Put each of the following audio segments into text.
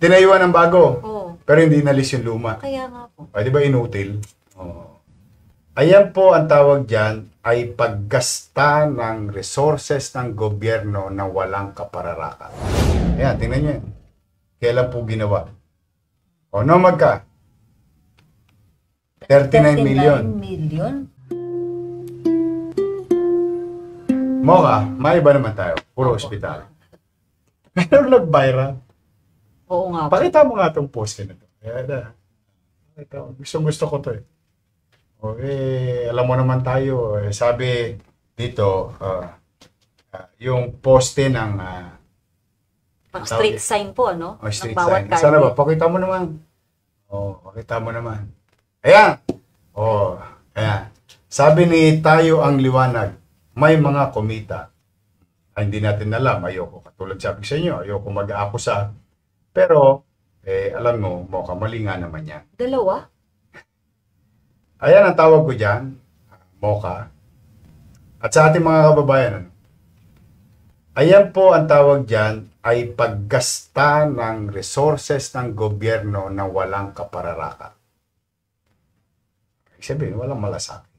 Tinayuan ng bago. Oo. Pero hindi nalis yung luma. Kaya nga po. O, di ba inutil? Oo. Ayan po ang tawag dyan ay paggasta ng resources ng gobyerno na walang kapararakan. Ayan, tingnan nyo yan. Kailan po ginawa? O, no magka? 39 million. million? Moka, maiba naman tayo. Puro ospital. Pero nag-viral. Oo nga po. Pakita mo nga itong post na ito. Ito, gusto ko to eh. O, alam mo naman tayo, sabi dito, yung poste ng Pang street sign po, ano? street Ng bawat sign. Sana ba? Pakita mo naman. Pakita mo naman. Ayan. Ayan. Sabi ni Tayo ang Liwanag, may mga komita. Ay, hindi natin alam. Ayoko, katulad sabi sa inyo, ayoko mag-aakusa. Pero, alam mo, Moka, mali nga naman yan. Dalawa? Ayan ang tawag ko dyan, Moka. At sa ating mga kababayan, ayan po ang tawag dyan ay paggasta ng resources ng gobyerno na walang kapararakan. Ibig sabihin, walang malasakit.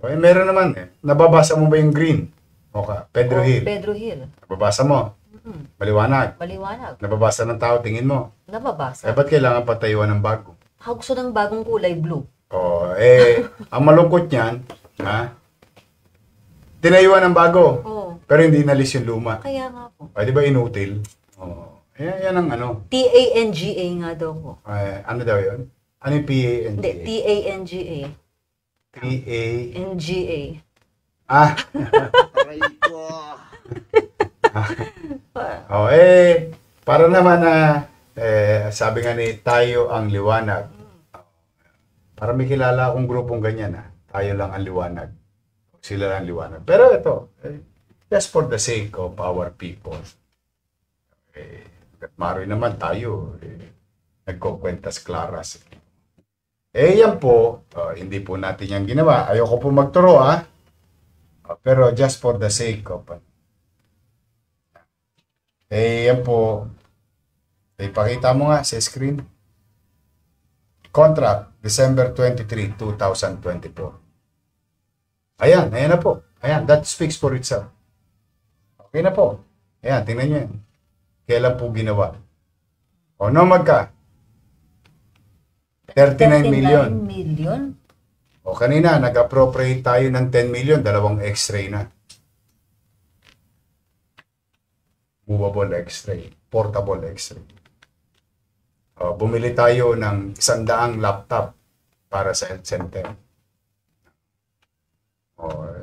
Meron naman Nababasa mo ba yung green? Moka, Pedro Hill. Pedro Hill. Nababasa mo? Maliwanag. Maliwanag. Nababasa ng tao, tingin mo. Nababasa. Ba't kailangan patayuan ng bago? Gusto ng bagong kulay blue. Ang malungkot niyan, tinayuan ng bago. Oo. Pero hindi nalis yung luma. Kaya nga po. Di ba inutil? Yan ang ano. TANGA nga daw po. Ano daw yun? Ano yung PANGA? Hindi, TANGA. PA... NGA. Para naman sabi nga ni Tayo ang Liwanag. Para may kilala akong grupong ganyan Tayo lang ang liwanag. Sila lang ang liwanag. Pero ito, just for the sake of our people. At maroy naman tayo, nagkukwentas klaras. Yan po, hindi po natin yan ginawa. Ayoko po magturo pero just for the sake of yan po, ipakita mo nga sa screen. Contract, December 23, 2024. Ayan na po. Ayan, that speaks for itself. Okay na po. Ayan, tingnan nyo yan. Kailan po ginawa? O, no magka? 39 million. million? O, kanina, nag-appropriate tayo ng 10 million, dalawang x-ray na. Movable x-ray, portable x-ray. Bumili tayo ng 100 laptop para sa health center.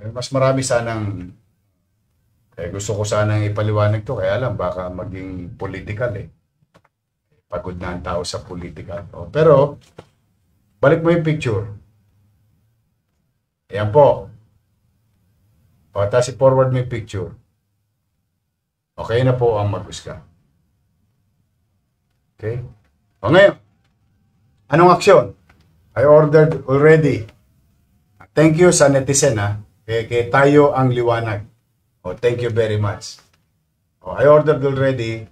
Mas marami sanang gusto ko sanang ipaliwanag to, kaya lang baka maging political Pagod na ang tao sa political. Pero balik mo yung picture. Ayan po. Tapos i-forward mo yung picture. Okay na po ang mag-usga. Okay? Ngayon, anong aksyon? I ordered already. Thank you sa netizen kay Tayo ang Liwanag. Thank you very much. I ordered already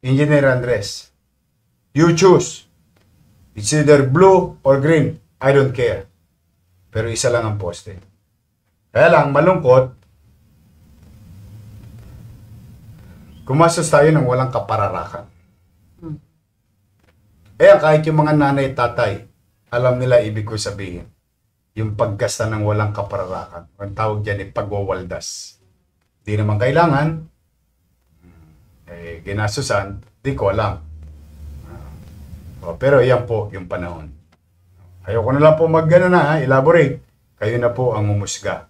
Engineer Andres. You choose. It's either blue or green. I don't care. Pero isa lang ang poste. Kaya lang, malungkot, gumastos tayo ng walang kapararakan. Kahit yung mga nanay at tatay, alam nila ibig ko sabihin. Yung paggasta ng walang kapararakan. Ang tawag dyan ay pagwawaldas. Di naman kailangan, ginastusan, di ko alam. Pero yan po yung panahon. Ayoko na lang po elaborate. Kayo na po ang umusga.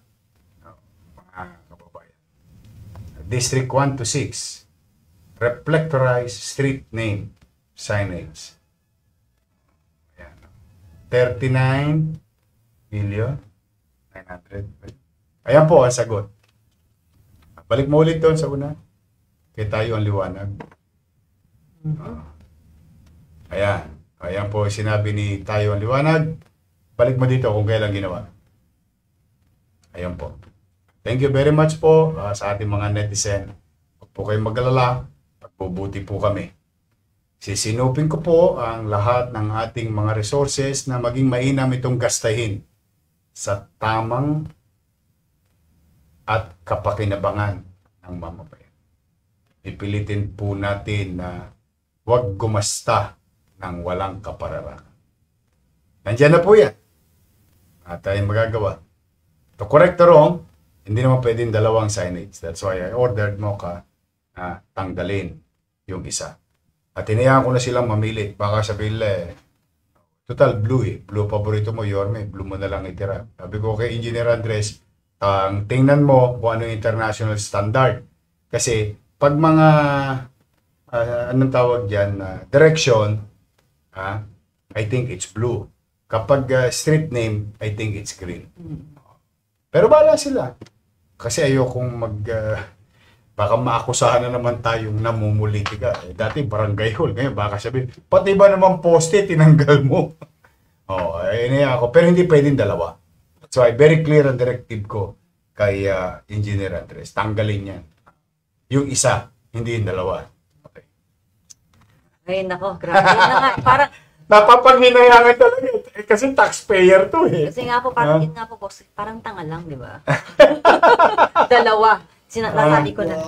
Mga kababayan. District 1 to 6. Reflectorized street name signage. 39 million 900. Ayan po ang sagot. Balik mo ulit doon sa una. Kaya Tayo ang Liwanag. Ayan. Ayan po sinabi ni Tayo ang Liwanag. Balik mo dito kung kailan ginawa. Ayan po. Thank you very much po sa ating mga netizen. Huwag po kayong mag-alala. Pag bubuti po kami. Sisinupin ko po ang lahat ng ating mga resources na maging mainam itong gastahin sa tamang at kapakinabangan ng mamamayan. Pipilitin po natin na huwag gumasta ng walang kapararakan. Nandiyan na po yan. At tayong magagawa. To correct the wrong, hindi naman pwedeng dalawang signage. That's why I ordered Mocha na tanggalin yung isa. At hinayaan ko na silang mamili. Baka sabihin total blue eh. Blue paborito mo, Yorme. Blue mo na lang itira. Sabi ko kay Engineer Andres, tingnan mo kung ano yung international standard. Kasi pag mga, anong tawag dyan, direction, I think it's blue. Kapag street name, I think it's green. Pero bahala sila. Kasi ayokong baka maakusahan na naman tayong namumulitika. Dati barangay hall. Ngayon baka sabihin, pati ba naman poste, tinanggal mo? Ayun ako. Pero hindi pwedeng dalawa. So, very clear ang directive ko kay Engineer Andres. Tanggalin yan. Yung isa, hindi yung dalawa. Okay. Ay, nako, grabe na nga. Parang, Napapanghinayangan talaga. Kasi taxpayer to eh. kasi nga po, parang, yun nga po, boss, parang tanga lang, di ba? Dalawa. Nasabi ko na.